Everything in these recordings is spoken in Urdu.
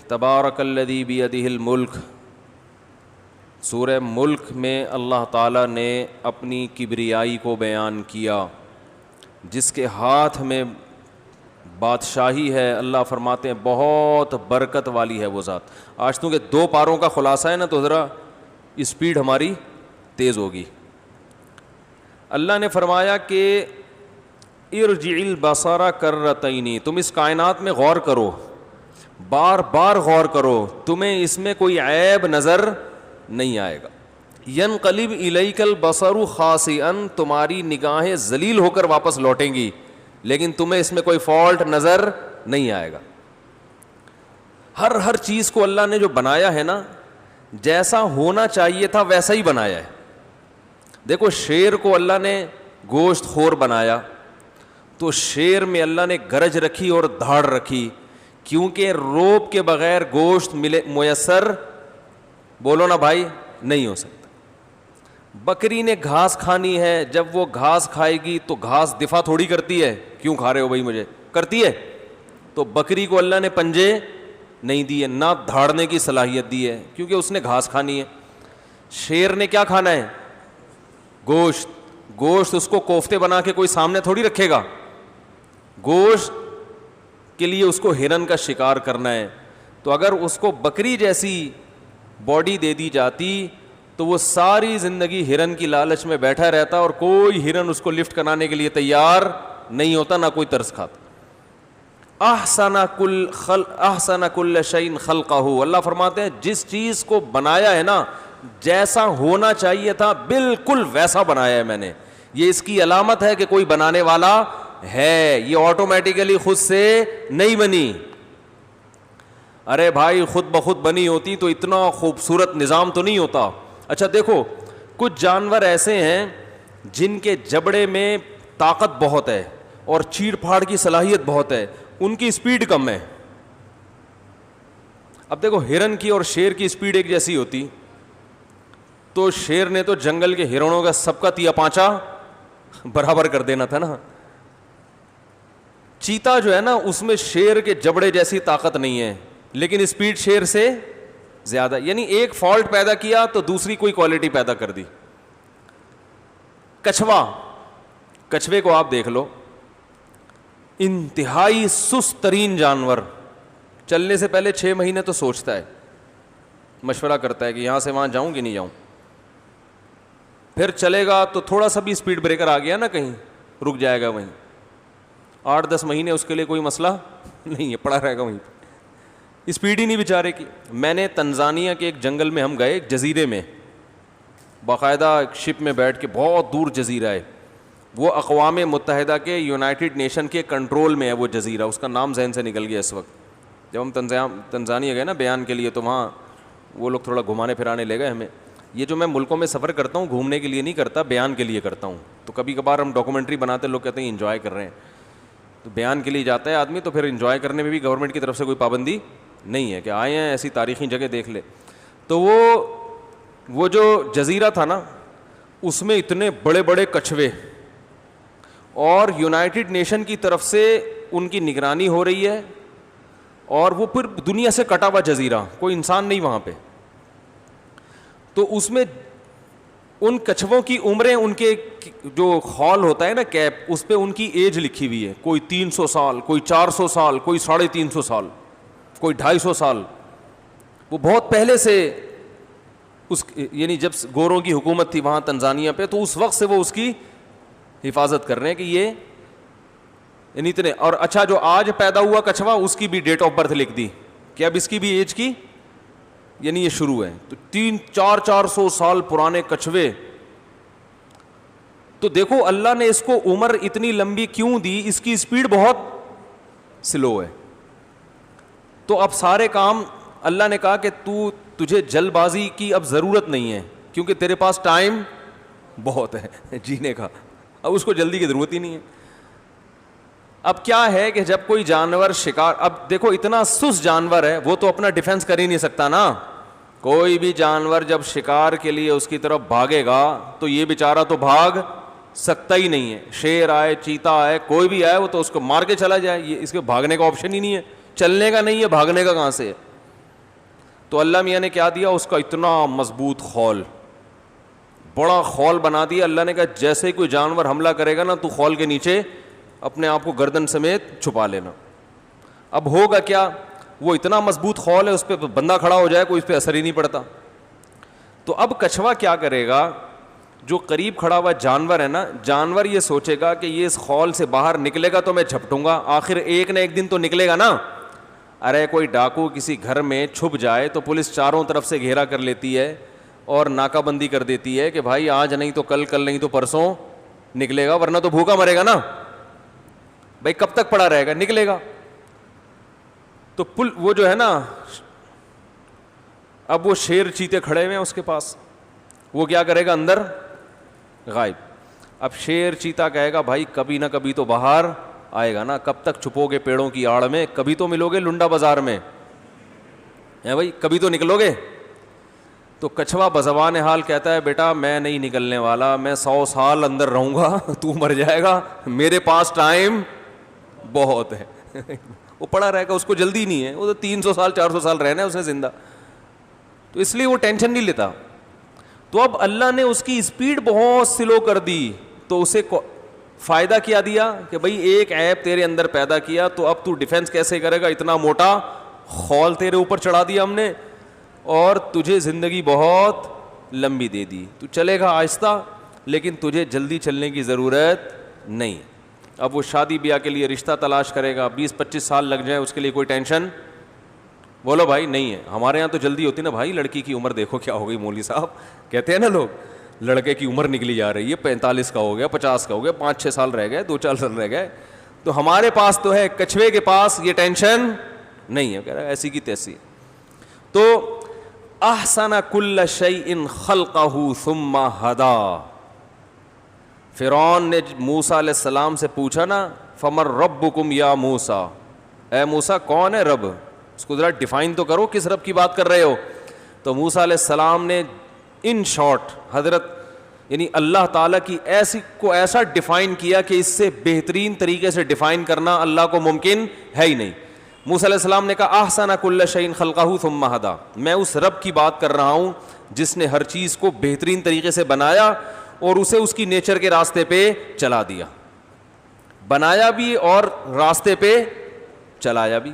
تبارک الذی بیدہ الملک، سورہ ملک میں اللہ تعالیٰ نے اپنی کبریائی کو بیان کیا، جس کے ہاتھ میں بادشاہی ہے۔ اللہ فرماتے ہیں بہت برکت والی ہے وہ ذات۔ آج تو کہ 2 پاروں کا خلاصہ ہے نا، تو ذرا اسپیڈ ہماری تیز ہوگی۔ اللہ نے فرمایا کہ ارجع البصر کرتین، تم اس کائنات میں غور کرو، بار بار غور کرو، تمہیں اس میں کوئی عیب نظر نہیں آئے گا۔ ینقلب الیک البصر خاسئا، تمہاری نگاہیں ذلیل ہو کر واپس لوٹیں گی، لیکن تمہیں اس میں کوئی فالٹ نظر نہیں آئے گا۔ ہر چیز کو اللہ نے جو بنایا ہے نا، جیسا ہونا چاہیے تھا ویسا ہی بنایا ہے۔ دیکھو شیر کو اللہ نے گوشت خور بنایا، تو شیر میں اللہ نے گرج رکھی اور دھاڑ رکھی، کیونکہ روب کے بغیر گوشت میسر، بولو نا بھائی، نہیں ہو سکتا۔ بکری نے گھاس کھانی ہے، جب وہ گھاس کھائے گی تو گھاس دفاع تھوڑی کرتی ہے، کیوں کھا رہے ہو بھائی مجھے، کرتی ہے؟ تو بکری کو اللہ نے پنجے نہیں دیے، نہ دھاڑنے کی صلاحیت دی ہے، کیونکہ اس نے گھاس کھانی ہے۔ شیر نے کیا کھانا ہے؟ گوشت۔ گوشت اس کو کوفتے بنا کے کوئی سامنے تھوڑی رکھے گا، گوشت کے لیے اس کو ہرن کا شکار کرنا ہے۔ تو اگر اس کو بکری جیسی باڈی دے دی جاتی تو وہ ساری زندگی ہرن کی لالچ میں بیٹھا رہتا، اور کوئی ہرن اس کو لفٹ کرانے کے لیے تیار نہیں ہوتا، نہ کوئی ترس کھاتا۔ احسن کل شیء خلقہ، اللہ فرماتے ہیں جس چیز کو بنایا ہے نا، جیسا ہونا چاہیے تھا بالکل ویسا بنایا ہے میں نے۔ یہ اس کی علامت ہے کہ کوئی بنانے والا ہے، یہ آٹومیٹیکلی خود سے نہیں بنی۔ ارے بھائی خود بخود بنی ہوتی تو اتنا خوبصورت نظام تو نہیں ہوتا۔ اچھا دیکھو، کچھ جانور ایسے ہیں جن کے جبڑے میں طاقت بہت ہے اور چیڑ پھاڑ کی صلاحیت بہت ہے، ان کی اسپیڈ کم ہے۔ اب دیکھو ہرن کی اور شیر کی اسپیڈ ایک جیسی ہوتی تو شیر نے تو جنگل کے ہرنوں کا سب کا تیا پانچا برابر کر دینا تھا نا۔ چیتا جو ہے نا، اس میں شیر کے جبڑے جیسی طاقت نہیں ہے، لیکن اسپیڈ شیر سے زیادہ، یعنی ایک فالٹ پیدا کیا تو دوسری کوئی کوالٹی پیدا کر دی۔ کچھوا، کچھوے کو آپ دیکھ لو، انتہائی سست ترین جانور، چلنے سے پہلے 6 مہینے تو سوچتا ہے، مشورہ کرتا ہے کہ یہاں سے وہاں جاؤں کہ نہیں جاؤں، پھر چلے گا تو تھوڑا سا بھی اسپیڈ بریکر آ گیا نا کہیں، رک جائے گا وہیں، 8-10 مہینے اس کے لیے کوئی مسئلہ نہیں ہے، پڑا رہے گا وہیں، اسپیڈ ہی نہیں بیچارے کی۔ میں نے تنزانیہ کے ایک جنگل میں ہم گئے، ایک جزیرے میں، باقاعدہ ایک شپ میں بیٹھ کے، بہت دور جزیرہ ہے وہ، اقوام متحدہ کے یونائٹڈ نیشن کے کنٹرول میں ہے وہ جزیرہ، اس کا نام ذہن سے نکل گیا اس وقت۔ جب ہم تنزانیہ گئے نا بیان کے لیے، تو وہاں وہ لوگ تھوڑا گھمانے پھرانے لے گئے ہمیں۔ یہ جو میں ملکوں میں سفر کرتا ہوں گھومنے کے لیے نہیں کرتا، بیان کے لیے کرتا ہوں، تو کبھی کبھار ہم ڈاکومنٹری بناتے، لوگ کہتے ہیں انجوائے کر رہے ہیں، تو بیان کے لیے جاتا ہے آدمی، تو پھر انجوائے کرنے میں بھی گورنمنٹ کی طرف سے کوئی پابندی نہیں ہے کہ آئے ہیں ایسی تاریخی جگہ دیکھ لے۔ تو وہ جو جزیرہ تھا نا، اس میں اتنے بڑے بڑے کچھوے، اور یونائٹڈ نیشن کی طرف سے ان کی نگرانی ہو رہی ہے، اور وہ پھر دنیا سے کٹا ہوا جزیرہ، کوئی انسان نہیں وہاں پہ۔ تو اس میں ان کچھووں کی عمریں، ان کے جو خول ہوتا ہے نا کیپ، اس پہ ان کی ایج لکھی ہوئی ہے، کوئی 300 سال، کوئی 400 سال، کوئی 350 سال، کوئی 250 سال۔ وہ بہت پہلے سے یعنی جب گوروں کی حکومت تھی وہاں تنزانیہ پہ، تو اس وقت سے وہ اس کی حفاظت کر رہے ہیں کہ یہ یعنی اتنے۔ اور اچھا جو آج پیدا ہوا کچھوا، اس کی بھی ڈیٹ آف برتھ لکھ دی کہ اب اس کی بھی ایج کی، یعنی یہ شروع ہے۔ تو 300-400 سال پرانے کچھوے، تو دیکھو اللہ نے اس کو عمر اتنی لمبی کیوں دی، اس کی اسپیڈ بہت سلو ہے۔ تو اب سارے کام اللہ نے کہا کہ تجھے جلد بازی کی اب ضرورت نہیں ہے، کیونکہ تیرے پاس ٹائم بہت ہے جینے کا، اب اس کو جلدی کی ضرورت ہی نہیں ہے۔ اب کیا ہے کہ جب کوئی جانور شکار، اب دیکھو اتنا سست جانور ہے، وہ تو اپنا ڈیفنس کر ہی نہیں سکتا نا۔ کوئی بھی جانور جب شکار کے لیے اس کی طرف بھاگے گا تو یہ بیچارہ تو بھاگ سکتا ہی نہیں ہے۔ شیر آئے، چیتا آئے، کوئی بھی آئے، وہ تو اس کو مار کے چلا جائے، یہ اس کے بھاگنے کا آپشن ہی نہیں ہے، چلنے کا نہیں ہے، بھاگنے کا کہاں سے ہے۔ تو اللہ میاں نے کیا دیا, اس کا اتنا مضبوط خول, بڑا خول بنا دیا. اللہ نے کہا جیسے کوئی جانور حملہ کرے گا نا تو خول کے نیچے اپنے آپ کو گردن سمیت چھپا لینا. اب ہوگا کیا, وہ اتنا مضبوط خول ہے, اس پہ بندہ کھڑا ہو جائے کوئی اس پہ اثر ہی نہیں پڑتا. تو اب کچھوا کیا کرے گا, جو قریب کھڑا ہوا جانور ہے نا, جانور یہ سوچے گا کہ یہ اس خول سے باہر نکلے گا تو میں جھپٹوں گا, آخر ایک نہ ایک دن تو نکلے گا نا. ارے کوئی ڈاکو کسی گھر میں چھپ جائے تو پولیس چاروں طرف سے گھیرا کر لیتی ہے اور ناکہ بندی کر دیتی ہے کہ بھائی آج نہیں تو کل, کل نہیں تو پرسوں نکلے گا, ورنہ تو بھوکا مرے گا نا. بھائی کب تک پڑا رہے گا, نکلے گا. تو وہ جو ہے نا, اب وہ شیر چیتے کھڑے ہوئے ہیں اس کے پاس, وہ کیا کرے گا, اندر غائب. اب شیر چیتا کہے گا بھائی کبھی نہ کبھی تو باہر آئے گا نا, کب تک چھپو گے پیڑوں کی آڑ میں, کبھی تو ملو گے لنڈا بازار میں, ہے بھائی کبھی تو نکلو گے. تو کچھوا بزبان حال کہتا ہے بیٹا میں نہیں نکلنے والا, میں 100 سال اندر رہوں گا, تو مر جائے گا, میرے پاس ٹائم بہت ہے. وہ پڑا رہے گا, اس کو جلدی نہیں ہے, وہ تو 300 سال 400 سال رہنا ہے اسے زندہ, تو اس لیے وہ ٹینشن نہیں لیتا. تو اب اللہ نے اس کی اسپیڈ بہت سلو کر دی, تو اسے فائدہ کیا دیا کہ بھائی ایک عیب تیرے اندر پیدا کیا, تو اب تو ڈیفینس کیسے کرے گا, اتنا موٹا خول تیرے اوپر چڑھا دیا ہم نے, اور تجھے زندگی بہت لمبی دے دی, تو چلے گا آہستہ لیکن تجھے جلدی چلنے کی ضرورت نہیں. اب وہ شادی بیاہ کے لیے رشتہ تلاش کرے گا, 20-25 سال لگ جائیں اس کے لیے کوئی ٹینشن بولو بھائی نہیں ہے. ہمارے یہاں تو جلدی ہوتی نا بھائی, لڑکی کی عمر دیکھو کیا ہو گئی, مولوی صاحب کہتے ہیں نا لوگ, لڑکے کی عمر نکلی جا رہی ہے, 45 کا ہو گیا, 50 کا ہو گیا, 5-6 سال رہ گئے, 2-4 سال رہ گئے. تو ہمارے پاس تو ہے, کچھوے کے پاس یہ ٹینشن نہیں ہے, کہہ رہا ہے ایسی کی تیسی. تو احسن کل شیء خلقہ ثم ہدا. فرعون نے موسیٰ علیہ السلام سے پوچھا نا, فمن ربکم یا موسیٰ, اے موسیٰ کون ہے رب, اس کو ذرا ڈیفائن تو کرو کس رب کی بات کر رہے ہو. تو موسیٰ علیہ السلام نے ان شارٹ حضرت یعنی اللہ تعالیٰ کی ایسا ڈیفائن کیا کہ اس سے بہترین طریقے سے ڈیفائن کرنا اللہ کو ممکن ہے ہی نہیں. موسیٰ علیہ السلام نے کہا احسن کل شیء خلقہ ثم ہدا, میں اس رب کی بات کر رہا ہوں جس نے ہر چیز کو بہترین طریقے سے بنایا اور اسے اس کی نیچر کے راستے پہ چلا دیا, بنایا بھی اور راستے پہ چلایا بھی.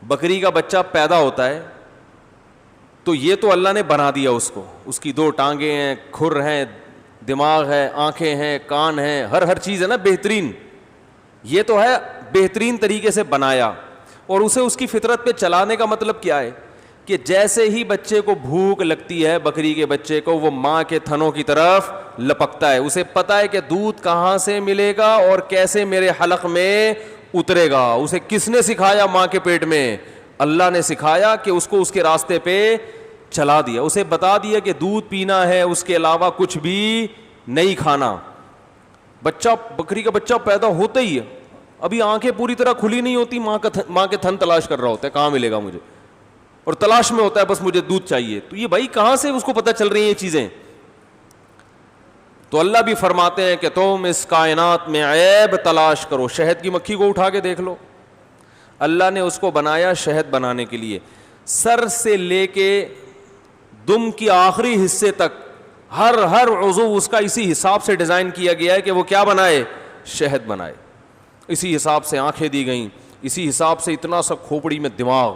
بکری کا بچہ پیدا ہوتا ہے تو یہ تو اللہ نے بنا دیا اس کو, اس کی 2 ٹانگیں ہیں, کھر ہیں, دماغ ہے, آنکھیں ہیں, کان ہیں, ہر چیز ہے نا بہترین, یہ تو ہے بہترین طریقے سے بنایا. اور اسے اس کی فطرت پہ چلانے کا مطلب کیا ہے کہ جیسے ہی بچے کو بھوک لگتی ہے, بکری کے بچے کو, وہ ماں کے تھنوں کی طرف لپکتا ہے, اسے پتا ہے کہ دودھ کہاں سے ملے گا اور کیسے میرے حلق میں اترے گا. اسے کس نے سکھایا, ماں کے پیٹ میں اللہ نے سکھایا کہ اس کو اس کے راستے پہ چلا دیا, اسے بتا دیا کہ دودھ پینا ہے, اس کے علاوہ کچھ بھی نہیں کھانا. بچہ بکری کا بچہ پیدا ہوتا ہی ہے, ابھی آنکھیں پوری طرح کھلی نہیں ہوتی, ماں کے تھن تلاش کر رہا ہوتا ہے کہاں ملے گا مجھے, اور تلاش میں ہوتا ہے بس مجھے دودھ چاہیے. تو یہ بھائی کہاں سے اس کو پتہ چل رہی ہیں یہ چیزیں. تو اللہ بھی فرماتے ہیں کہ تم اس کائنات میں عیب تلاش کرو, شہد کی مکھی کو اٹھا کے دیکھ لو, اللہ نے اس کو بنایا شہد بنانے کے لیے, سر سے لے کے دم کی آخری حصے تک ہر عضو اس کا اسی حساب سے ڈیزائن کیا گیا ہے کہ وہ کیا بنائے, شہد بنائے. اسی حساب سے آنکھیں دی گئیں, اسی حساب سے اتنا سا کھوپڑی میں دماغ,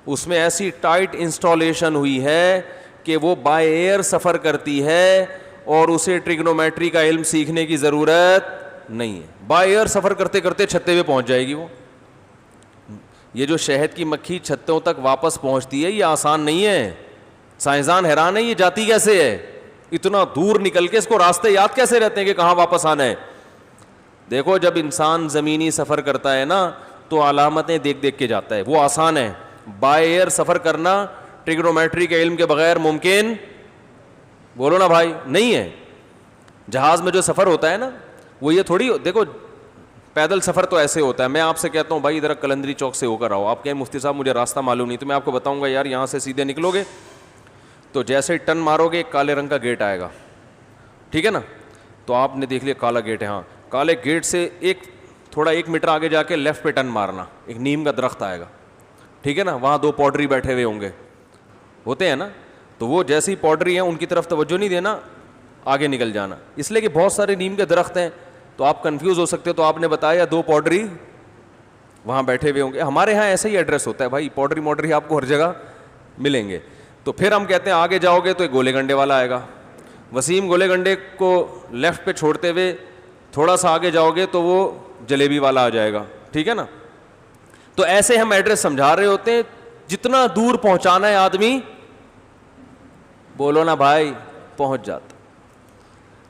اس میں ایسی ٹائٹ انسٹالیشن ہوئی ہے کہ وہ بائی ایئر سفر کرتی ہے اور اسے ٹریگنومیٹری کا علم سیکھنے کی ضرورت نہیں ہے, بائی ایئر سفر کرتے کرتے چھتے پہ پہنچ جائے گی وہ. یہ جو شہد کی مکھی چھتوں تک واپس پہنچتی ہے یہ آسان نہیں ہے, سائنسدان حیران ہے یہ جاتی کیسے ہے, اتنا دور نکل کے اس کو راستے یاد کیسے رہتے ہیں کہ کہاں واپس آنا ہے. دیکھو جب انسان زمینی سفر کرتا ہے نا تو علامتیں دیکھ دیکھ کے جاتا ہے, وہ آسان ہے. بائی ایئر سفر کرنا ٹریگنومیٹری کے علم کے بغیر ممکن, بولو نا بھائی, نہیں ہے. جہاز میں جو سفر ہوتا ہے نا وہ یہ تھوڑی, دیکھو پیدل سفر تو ایسے ہوتا ہے, میں آپ سے کہتا ہوں بھائی ادھر کلندری چوک سے ہو کر آؤ, آپ کہیں مفتی صاحب مجھے راستہ معلوم نہیں, تو میں آپ کو بتاؤں گا یار یہاں سے سیدھے نکلو گے تو جیسے ٹن مارو گے ایک کالے رنگ کا گیٹ آئے گا, ٹھیک ہے نا, تو آپ نے دیکھ لیا کالا گیٹ ہے, ہاں کالے گیٹ سے تھوڑا 1 میٹر آگے جا کے لیفٹ پہ ٹن مارنا, ایک نیم کا درخت آئے گا, ٹھیک ہے نا, وہاں 2 پوڈری بیٹھے ہوئے ہوں گے, ہوتے ہیں نا, تو وہ جیسی پوڈری ہیں ان کی طرف توجہ نہیں دینا, آگے نکل جانا. اس لیے کہ بہت سارے نیم کے درخت ہیں تو آپ کنفیوز ہو سکتے ہو, تو آپ نے بتایا 2 پوڈری وہاں بیٹھے ہوئے ہوں گے. ہمارے یہاں ایسا ہی ایڈریس ہوتا ہے بھائی, پوڈری موڈری آپ کو ہر جگہ ملیں گے. تو پھر ہم کہتے ہیں آگے جاؤ گے تو ایک گولے گنڈے والا آئے گا. وسیم گولے گنڈے کو لیفٹ پہ چھوڑتے ہوئے تھوڑا سا آگے جاؤ گے تو وہ جلیبی والا آ جائے گا, ٹھیک ہے نا. تو ایسے ہم ایڈریس سمجھا رہے ہوتے ہیں, جتنا دور پہنچانا ہے آدمی بولو نا بھائی پہنچ جاتا.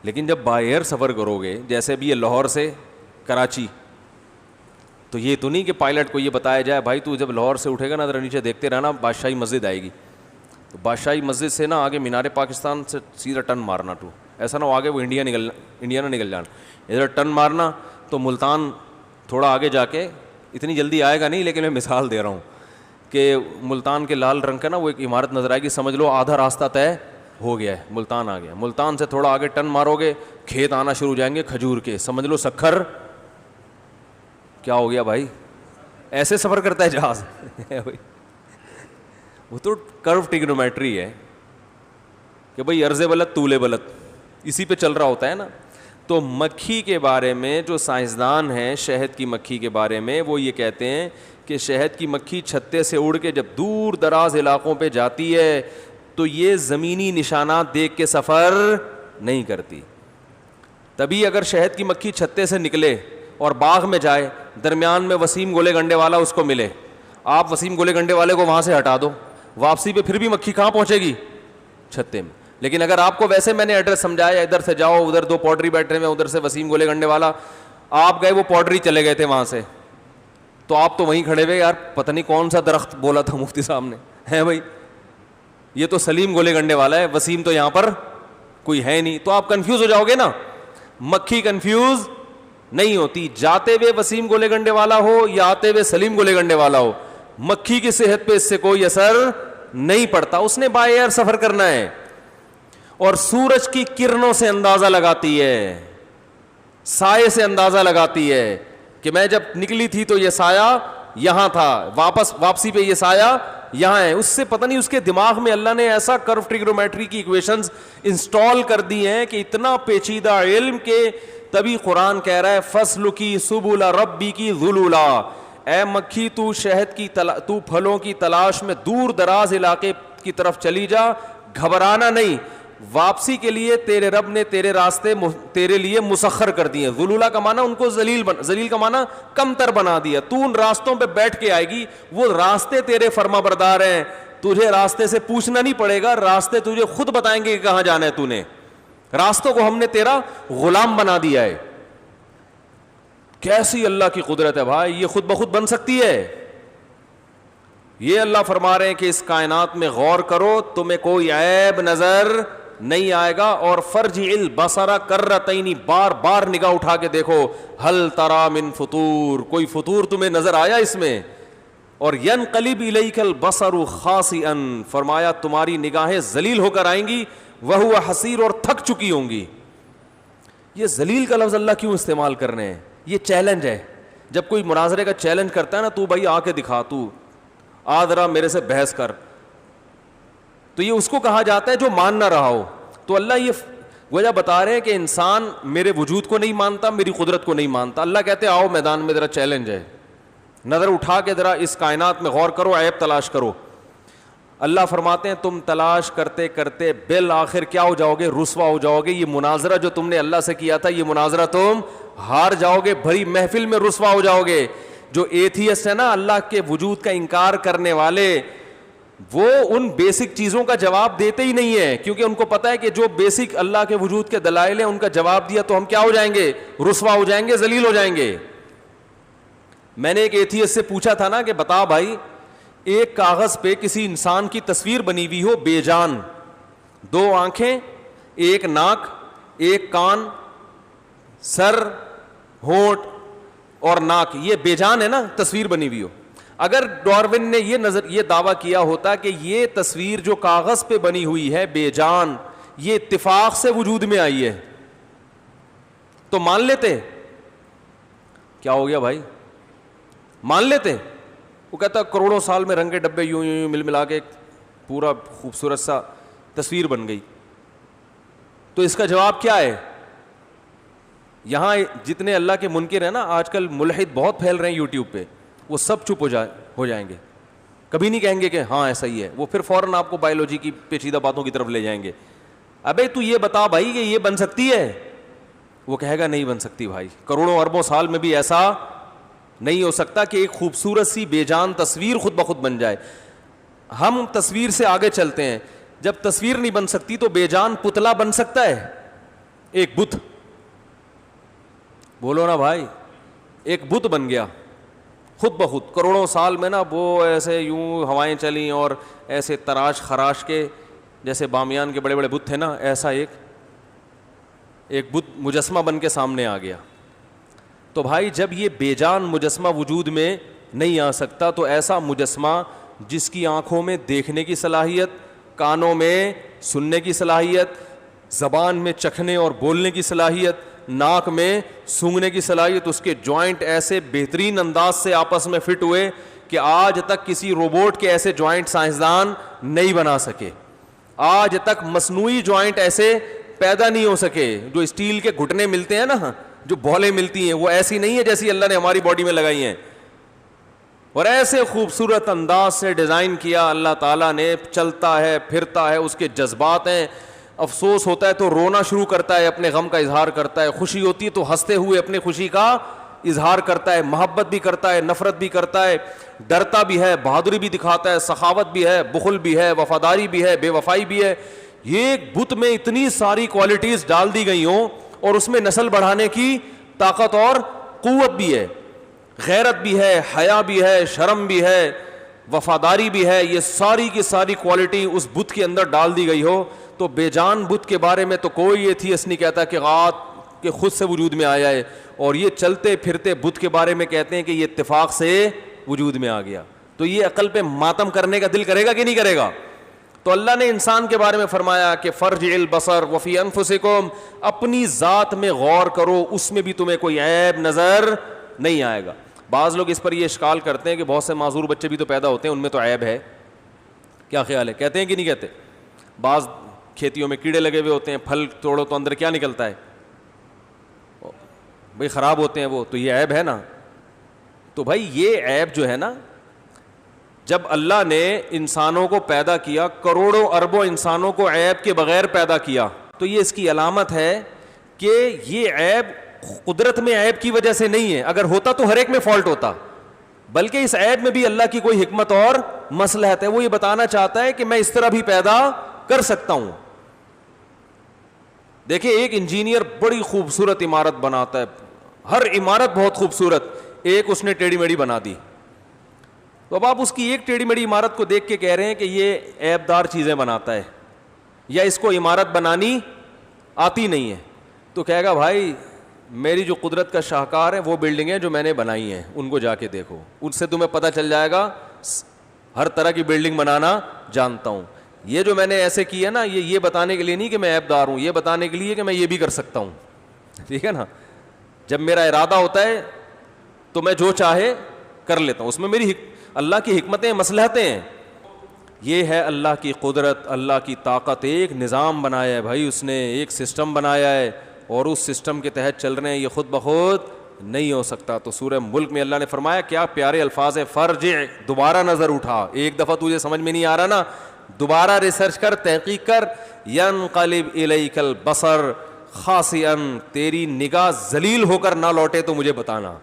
لیکن جب بائی ایئر سفر کرو گے, جیسے بھی یہ لاہور سے کراچی, تو یہ تو نہیں کہ پائلٹ کو یہ بتایا جائے بھائی تو جب لاہور سے اٹھے گا نا ذرا نیچے دیکھتے رہنا بادشاہی مسجد آئے گی, تو بادشاہی مسجد سے نا آگے مینار پاکستان سے سیدھا ٹرن مارنا, تو ایسا نہ ہو آگے وہ انڈیا نہ نکل جانا, ادھر ٹرن مارنا. تو ملتان تھوڑا آگے جا کے, اتنی جلدی آئے گا نہیں لیکن میں مثال دے رہا ہوں کہ ملتان کے لال رنگ کا نا وہ ایک عمارت نظر آئے گی, سمجھ لو آدھا راستہ طے ہو گیا ہے, ملتان آ گیا. ملتان سے تھوڑا آگے ٹرن مارو گے, کھیت آنا شروع ہو جائیں گے کھجور کے, سمجھ لو سکھر کیا ہو گیا بھائی, ایسے سفر کرتا ہے جہاز. وہ تو کرو ٹیگنومیٹری ہے کہ بھائی عرض بلد طول بلد, اسی پہ چل رہا ہوتا ہے نا. تو مکھی کے بارے میں جو سائنسدان ہیں, شہد کی مکھی کے بارے میں, وہ یہ کہتے ہیں کہ شہد کی مکھی چھتے سے اڑ کے جب دور دراز علاقوں پہ جاتی ہے تو یہ زمینی نشانات دیکھ کے سفر نہیں کرتی. تبھی اگر شہد کی مکھی چھتے سے نکلے اور باغ میں جائے, درمیان میں وسیم گولے گنڈے والا اس کو ملے, آپ وسیم گولے گنڈے والے کو وہاں سے ہٹا دو, واپسی پہ پھر بھی مکھی کہاں پہنچے گی, چھتے میں. لیکن اگر آپ کو ویسے میں نے ایڈریس سمجھایا, ادھر سے جاؤ, ادھر 2 پوڈری بیٹھے ہوئے, ادھر سے وسیم گولے گنڈے والا, آپ گئے وہ پوڈری چلے گئے تھے وہاں سے, تو آپ تو وہیں کھڑے ہوئے, یار پتہ نہیں کون سا درخت بولا تھا مفتی صاحب نے, ہے بھائی یہ تو سلیم گولے گنڈے والا ہے, وسیم تو یہاں پر کوئی ہے نہیں. تو آپ کنفیوز ہو جاؤ گے نا. مکھی کنفیوز نہیں ہوتی, جاتے ہوئے وسیم گولے گنڈے والا ہو یا آتے ہوئے سلیم گولے گنڈے والا ہو, مکھی کی صحت پہ اس سے کوئی اثر نہیں پڑتا. اس نے بائی ایئر سفر کرنا ہے, اور سورج کی کرنوں سے اندازہ لگاتی ہے, سائے سے اندازہ لگاتی ہے کہ میں جب نکلی تھی تو یہ سایہ یہاں تھا, واپسی پہ یہ سایہ یہاں ہے. اس سے پتہ نہیں اس کے دماغ میں اللہ نے ایسا کرو ٹریگنومیٹری کی ایکویشنز انسٹال کر دی ہیں کہ اتنا پیچیدہ علم کہ تبھی قرآن کہہ رہا ہے فَاسْلُكِي سُبُلَ رَبِّكِ ذُلُولًا, اے مکھی تو شہد کی تو پھلوں کی تلاش میں دور دراز علاقے کی طرف چلی جا, گھبرانا نہیں, واپسی کے لیے تیرے رب نے تیرے راستے تیرے لیے مسخر کر دیے. ذلولہ کا معنی ان کو ذلیل کا معنی کم تر بنا دیا. تو ان راستوں پہ بیٹھ کے آئے گی, وہ راستے تیرے فرما بردار ہیں, تجھے راستے سے پوچھنا نہیں پڑے گا, راستے تجھے خود بتائیں گے کہ کہاں جانا ہے. تو نے راستوں کو ہم نے تیرا غلام بنا دیا ہے. کیسی اللہ کی قدرت ہے بھائی, یہ خود بخود بن سکتی ہے. یہ اللہ فرما رہے ہیں کہ اس کائنات میں غور کرو, تمہیں کوئی عیب نظر نہیں آئے گا. اور فرجع البصر کرتین, بار بار نگاہ اٹھا کے دیکھو, ہل تری من فطور, کوئی فطور تمہیں نظر آیا اس میں. اور ینقلب الیک البصر خاسئا, فرمایا تمہاری نگاہیں ذلیل ہو کر آئیں گی, وہو حسیر, اور تھک چکی ہوں گی. یہ ذلیل کا لفظ اللہ کیوں استعمال کر رہے ہیں؟ یہ چیلنج ہے. جب کوئی مناظرے کا چیلنج کرتا ہے نا, تو بھائی آ کے دکھا, تو آ ذرا میرے سے بحث کر, تو یہ اس کو کہا جاتا ہے جو مان نہ رہا ہو. تو اللہ یہ وجہ بتا رہے ہیں کہ انسان میرے وجود کو نہیں مانتا, میری قدرت کو نہیں مانتا. اللہ کہتے ہیں آؤ میدان میں, ذرا چیلنج ہے, نظر اٹھا کے ذرا اس کائنات میں غور کرو, عیب تلاش کرو. اللہ فرماتے ہیں تم تلاش کرتے کرتے بالآخر کیا ہو جاؤ گے؟ رسوا ہو جاؤ گے. یہ مناظرہ جو تم نے اللہ سے کیا تھا, یہ مناظرہ تم ہار جاؤ گے, بھری محفل میں رسوا ہو جاؤ گے. جو ایتھیسٹ ہے نا, اللہ کے وجود کا انکار کرنے والے, وہ ان بیسک چیزوں کا جواب دیتے ہی نہیں ہے, کیونکہ ان کو پتا ہے کہ جو بیسک اللہ کے وجود کے دلائل ہیں ان کا جواب دیا تو ہم کیا ہو جائیں گے؟ رسوا ہو جائیں گے, ذلیل ہو جائیں گے. میں نے ایک ایتھیسٹ سے پوچھا تھا نا کہ بتا بھائی, ایک کاغذ پہ کسی انسان کی تصویر بنی ہوئی ہو بے جان, 2 آنکھیں, 1 ناک, 1 کان, سر, ہونٹ اور ناک, یہ بے جان ہے نا, تصویر بنی ہوئی ہو. اگر ڈارون نے یہ دعویٰ کیا ہوتا کہ یہ تصویر جو کاغذ پہ بنی ہوئی ہے بے جان, یہ اتفاق سے وجود میں آئی ہے, تو مان لیتے. کیا ہو گیا بھائی؟ مان لیتے. وہ کہتا کروڑوں سال میں رنگے ڈبے یوں یوں مل ملا کے پورا خوبصورت سا تصویر بن گئی. تو اس کا جواب کیا ہے؟ یہاں جتنے اللہ کے منکر ہیں نا آج کل، ملحد بہت پھیل رہے ہیں یوٹیوب پہ، وہ سب چپ ہو جائیں گے، کبھی نہیں کہیں گے کہ ہاں ایسا ہی ہے. وہ پھر فوراً آپ کو بایولوجی کی پیچیدہ باتوں کی طرف لے جائیں گے. ابے تو یہ بتا بھائی کہ یہ بن سکتی ہے؟ وہ کہے گا نہیں بن سکتی بھائی، کروڑوں اربوں سال میں بھی ایسا نہیں ہو سکتا کہ ایک خوبصورت سی بے جان تصویر خود بخود بن جائے. ہم تصویر سے آگے چلتے ہیں، جب تصویر نہیں بن سکتی تو بے جان پتلا بن سکتا ہے؟ ایک بت، بولو نا بھائی، ایک بت بن گیا خود بخود کروڑوں سال میں نا، وہ ایسے یوں ہوائیں چلیں اور ایسے تراش خراش کے، جیسے بامیان کے بڑے بڑے بت تھے نا، ایسا ایک بت مجسمہ بن کے سامنے آ گیا. تو بھائی جب یہ بے جان مجسمہ وجود میں نہیں آ سکتا تو ایسا مجسمہ جس کی آنکھوں میں دیکھنے کی صلاحیت، کانوں میں سننے کی صلاحیت، زبان میں چکھنے اور بولنے کی صلاحیت، ناک میں سونگھنے کی صلاحیت، اس کے جوائنٹ ایسے بہترین انداز سے آپس میں فٹ ہوئے کہ آج تک کسی روبوٹ کے ایسے جوائنٹ سائنسدان نہیں بنا سکے. آج تک مصنوعی جوائنٹ ایسے پیدا نہیں ہو سکے. جو اسٹیل کے گھٹنے ملتے ہیں نا، جو بولیں ملتی ہیں، وہ ایسی نہیں ہے جیسی اللہ نے ہماری باڈی میں لگائی ہیں. اور ایسے خوبصورت انداز سے ڈیزائن کیا اللہ تعالیٰ نے، چلتا ہے پھرتا ہے، اس کے جذبات ہیں، افسوس ہوتا ہے تو رونا شروع کرتا ہے، اپنے غم کا اظہار کرتا ہے، خوشی ہوتی ہے تو ہنستے ہوئے اپنی خوشی کا اظہار کرتا ہے، محبت بھی کرتا ہے، نفرت بھی کرتا ہے، ڈرتا بھی ہے، بہادری بھی دکھاتا ہے، سخاوت بھی ہے، بخل بھی ہے، وفاداری بھی ہے، بے وفائی بھی ہے. یہ ایک بت میں اتنی ساری کوالٹیز ڈال دی گئی ہوں، اور اس میں نسل بڑھانے کی طاقت اور قوت بھی ہے، غیرت بھی ہے، حیا بھی ہے، شرم بھی ہے، وفاداری بھی ہے. یہ ساری کی ساری کوالٹی اس بت کے اندر ڈال دی گئی ہو تو بے جان بت کے بارے میں تو کوئی ایتھیسٹ نہیں کہتا کہ غات کہ خود سے وجود میں آیا ہے. اور یہ چلتے پھرتے بت کے بارے میں کہتے ہیں کہ یہ اتفاق سے وجود میں آ گیا. تو یہ عقل پہ ماتم کرنے کا دل کرے گا کہ نہیں کرے گا؟ تو اللہ نے انسان کے بارے میں فرمایا کہ فرجع البصر وفی انفسکم، اپنی ذات میں غور کرو، اس میں بھی تمہیں کوئی عیب نظر نہیں آئے گا. بعض لوگ اس پر یہ اشکال کرتے ہیں کہ بہت سے معذور بچے بھی تو پیدا ہوتے ہیں، ان میں تو عیب ہے. کیا خیال ہے؟ کہتے ہیں کہ نہیں کہتے؟ بعض کھیتیوں میں کیڑے لگے ہوئے ہوتے ہیں، پھل توڑو تو اندر کیا نکلتا ہے؟ بھئی خراب ہوتے ہیں وہ، تو یہ عیب ہے نا. تو بھائی یہ عیب جو ہے نا، جب اللہ نے انسانوں کو پیدا کیا، کروڑوں اربوں انسانوں کو عیب کے بغیر پیدا کیا، تو یہ اس کی علامت ہے کہ یہ عیب قدرت میں عیب کی وجہ سے نہیں ہے. اگر ہوتا تو ہر ایک میں فالٹ ہوتا، بلکہ اس عیب میں بھی اللہ کی کوئی حکمت اور مصلحت ہے. وہ یہ بتانا چاہتا ہے کہ میں اس طرح بھی پیدا کر سکتا ہوں. دیکھیں ایک انجینئر بڑی خوبصورت عمارت بناتا ہے، ہر عمارت بہت خوبصورت، ایک اس نے ٹیڑھی میڑھی بنا دی. تو اب آپ اس کی ایک ٹیڑھی میڑھی عمارت کو دیکھ کے کہہ رہے ہیں کہ یہ عیب دار چیزیں بناتا ہے یا اس کو عمارت بنانی آتی نہیں ہے. تو کہے گا بھائی میری جو قدرت کا شاہکار ہے وہ بلڈنگیں جو میں نے بنائی ہیں ان کو جا کے دیکھو، ان سے تمہیں پتہ چل جائے گا ہر طرح کی بلڈنگ بنانا جانتا ہوں. یہ جو میں نے ایسے کی ہے نا، یہ بتانے کے لیے نہیں کہ میں عیب دار ہوں، یہ بتانے کے لیے کہ میں یہ بھی کر سکتا ہوں. ٹھیک ہے نا؟ جب میرا ارادہ ہوتا ہے تو میں جو چاہے کر لیتا ہوں، اس میں میری اللہ کی حکمتیں مصلحتیں ہیں. یہ ہے اللہ کی قدرت، اللہ کی طاقت. ایک نظام بنایا ہے بھائی، اس نے ایک سسٹم بنایا ہے اور اس سسٹم کے تحت چل رہے ہیں. یہ خود بخود نہیں ہو سکتا. تو سورہ ملک میں اللہ نے فرمایا، کیا پیارے الفاظ ہیں، فرجع، دوبارہ نظر اٹھا. ایک دفعہ تجھے سمجھ میں نہیں آ رہا نا، دوبارہ ریسرچ کر، تحقیق کر. ینقلب الیک البصر خاسئا، تیری نگاہ ذلیل ہو کر نہ لوٹے تو مجھے بتانا.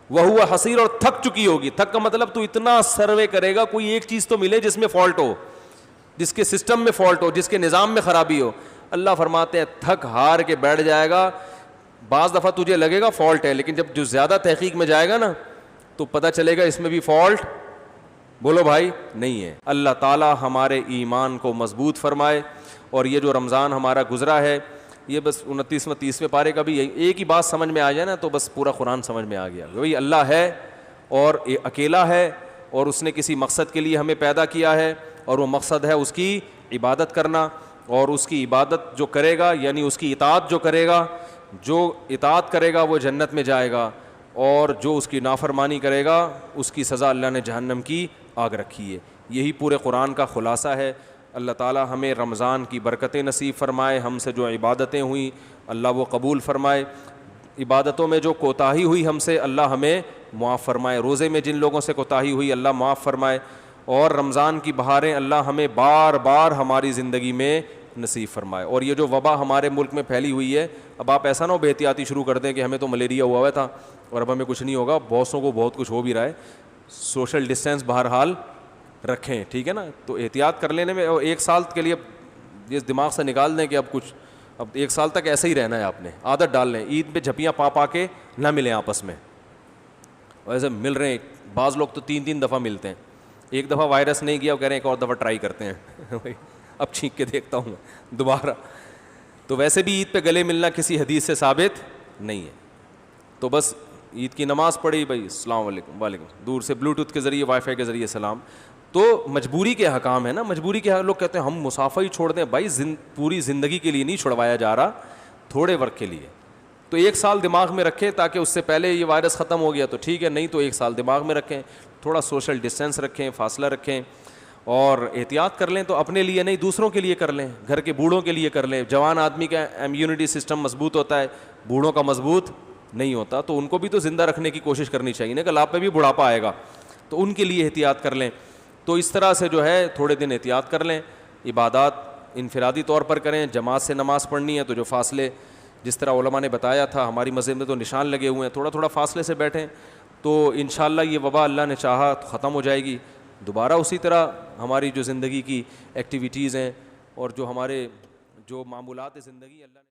وہو حسیر، اور تھک چکی ہوگی. تھک کا مطلب تو اتنا سروے کرے گا کوئی ایک چیز تو ملے جس میں فالٹ ہو، جس کے سسٹم میں فالٹ ہو، جس کے نظام میں خرابی ہو. اللہ فرماتے ہیں تھک ہار کے بیٹھ جائے گا. بعض دفعہ تجھے لگے گا فالٹ ہے، لیکن جب جو زیادہ تحقیق میں جائے گا نا تو پتہ چلے گا اس میں بھی فالٹ، بولو بھائی، نہیں ہے. اللہ تعالی ہمارے ایمان کو مضبوط فرمائے. اور یہ جو رمضان ہمارا گزرا ہے، یہ بس 29ویں 30ویں پارے کا بھی ایک ہی بات سمجھ میں آ جائے نا تو بس پورا قرآن سمجھ میں آ گیا. وہی اللہ ہے اور اکیلا ہے، اور اس نے کسی مقصد کے لیے ہمیں پیدا کیا ہے، اور وہ مقصد ہے اس کی عبادت کرنا. اور اس کی عبادت جو کرے گا، یعنی اس کی اطاعت جو کرے گا، جو اطاعت کرے گا وہ جنت میں جائے گا، اور جو اس کی نافرمانی کرے گا اس کی سزا اللہ نے جہنم کی آگ رکھی ہے. یہی پورے قرآن کا خلاصہ ہے. اللہ تعالیٰ ہمیں رمضان کی برکتیں نصیب فرمائے, ہم سے جو عبادتیں ہوئیں اللہ وہ قبول فرمائے, عبادتوں میں جو کوتاہی ہوئی ہم سے اللہ ہمیں معاف فرمائے, روزے میں جن لوگوں سے کوتاہی ہوئی اللہ معاف فرمائے, اور رمضان کی بہاریں اللہ ہمیں بار بار ہماری زندگی میں نصیب فرمائے. اور یہ جو وبا ہمارے ملک میں پھیلی ہوئی ہے, اب آپ ایسا نہ ہو بے احتیاطی شروع کر دیں کہ ہمیں تو ملیریا ہوا تھا اور اب ہمیں کچھ نہیں ہوگا. بہتوں کو بہت کچھ ہو بھی رہا ہے. سوشل ڈسٹینس بہرحال رکھیں, ٹھیک ہے نا. تو احتیاط کر لینے میں, اور ایک سال کے لیے یہ دماغ سے نکال دیں کہ اب ایک سال تک ایسے ہی رہنا ہے. آپ نے عادت ڈال لیں, عید پہ جھپیاں پا کے نہ ملیں آپس میں. ویسے مل رہے ہیں, بعض لوگ تو 3 دفعہ ملتے ہیں. ایک دفعہ وائرس نہیں گیا, وہ کہہ رہے ہیں ایک اور دفعہ ٹرائی کرتے ہیں اب چھینک کے دیکھتا ہوں دوبارہ. تو ویسے بھی عید پہ گلے ملنا کسی حدیث سے ثابت نہیں ہے. تو بس عید کی نماز پڑھی بھائی, السلام علیکم, وعلیکم, دور سے بلوٹوتھ کے ذریعے وائی فائی کے ذریعے سلام. تو مجبوری کے حکام ہے نا, مجبوری کے لوگ کہتے ہیں ہم مسافہ ہی چھوڑ دیں. بھائی پوری زندگی کے لیے نہیں چھڑوایا جا رہا, تھوڑے وقت کے لیے. تو 1 سال دماغ میں رکھیں, تاکہ اس سے پہلے یہ وائرس ختم ہو گیا تو ٹھیک ہے, نہیں تو 1 سال دماغ میں رکھیں. تھوڑا سوشل ڈسٹینس رکھیں, فاصلہ رکھیں, اور احتیاط کر لیں. تو اپنے لیے نہیں, دوسروں کے لیے کر لیں, گھر کے بوڑھوں کے لیے کر لیں. جوان آدمی کا امیونٹی سسٹم مضبوط ہوتا ہے, بوڑھوں کا مضبوط نہیں ہوتا. تو ان کو بھی تو زندہ رکھنے کی کوشش کرنی چاہیے نا, کل آپ پہ بھی بڑھاپا آئے گا, تو ان کے لیے احتیاط کر لیں. تو اس طرح سے جو ہے تھوڑے دن احتیاط کر لیں. عبادات انفرادی طور پر کریں, جماعت سے نماز پڑھنی ہے تو جو فاصلے جس طرح علماء نے بتایا تھا, ہماری مسجد میں تو نشان لگے ہوئے ہیں, تھوڑا تھوڑا فاصلے سے بیٹھیں. تو انشاءاللہ یہ وبا اللہ نے چاہا تو ختم ہو جائے گی. دوبارہ اسی طرح ہماری جو زندگی کی ایکٹیویٹیز ہیں اور جو ہمارے جو معمولات زندگی اللہ نے